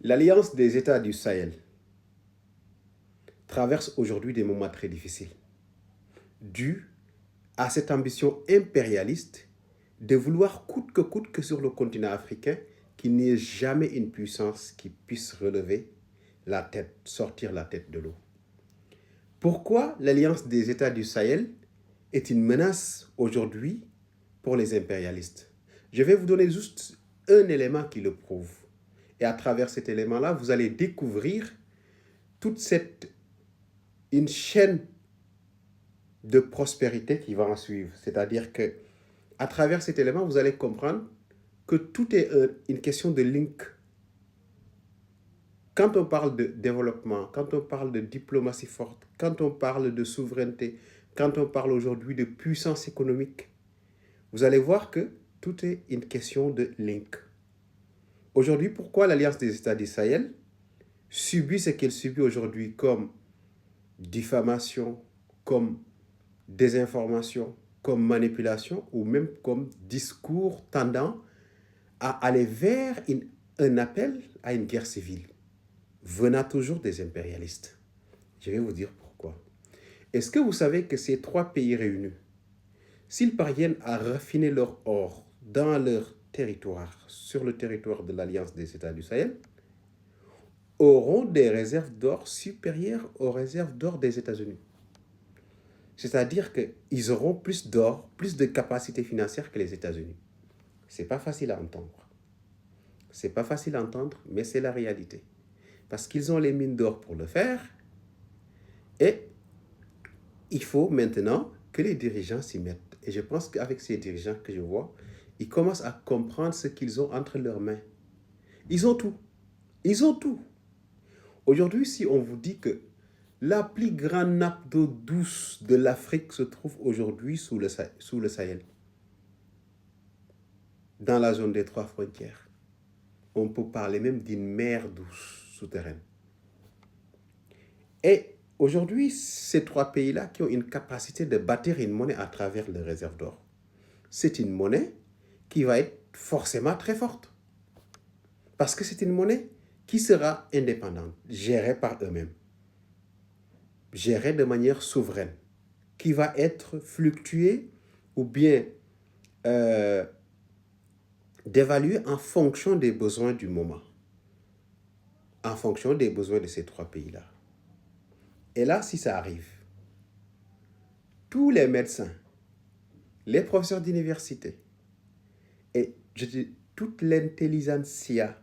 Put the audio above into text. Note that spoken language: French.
L'Alliance des États du Sahel traverse aujourd'hui des moments très difficiles, dus à cette ambition impérialiste de vouloir coûte que sur le continent africain, qu'il n'y ait jamais une puissance qui puisse relever la tête, sortir la tête de l'eau. Pourquoi l'Alliance des États du Sahel est une menace aujourd'hui pour les impérialistes? Je vais vous donner juste un élément qui le prouve. Et à travers cet élément-là, vous allez découvrir une chaîne de prospérité qui va en suivre. C'est-à-dire que à travers cet élément, vous allez comprendre que tout est une question de link. Quand on parle de développement, quand on parle de diplomatie forte, quand on parle de souveraineté, quand on parle aujourd'hui de puissance économique, vous allez voir que tout est une question de link. Aujourd'hui, pourquoi l'Alliance des États du Sahel subit ce qu'elle subit aujourd'hui comme diffamation, comme désinformation, comme manipulation ou même comme discours tendant à aller vers un appel à une guerre civile, venant toujours des impérialistes. Je vais vous dire pourquoi. Est-ce que vous savez que ces trois pays réunis, s'ils parviennent à raffiner leur or dans leur territoire, sur le territoire de l'Alliance des États du Sahel, auront des réserves d'or supérieures aux réserves d'or des États-Unis? C'est-à-dire qu'ils auront plus d'or, plus de capacité financière que les États-Unis. C'est pas facile à entendre. C'est pas facile à entendre, mais c'est la réalité. Parce qu'ils ont les mines d'or pour le faire. Et il faut maintenant que les dirigeants s'y mettent. Et je pense qu'avec ces dirigeants que je vois, ils commencent à comprendre ce qu'ils ont entre leurs mains. Ils ont tout. Ils ont tout. Aujourd'hui, si on vous dit que la plus grande nappe d'eau douce de l'Afrique se trouve aujourd'hui sous le Sahel, dans la zone des trois frontières, on peut parler même d'une mer douce souterraine. Et aujourd'hui, ces trois pays-là qui ont une capacité de bâtir une monnaie à travers les réserves d'or, c'est une monnaie qui va être forcément très forte. Parce que c'est une monnaie qui sera indépendante, gérée par eux-mêmes, gérée de manière souveraine, qui va être fluctuée ou bien d'évaluer en fonction des besoins du moment, en fonction des besoins de ces trois pays-là. Et là, si ça arrive, tous les médecins, les professeurs d'université et toute l'intelligentsia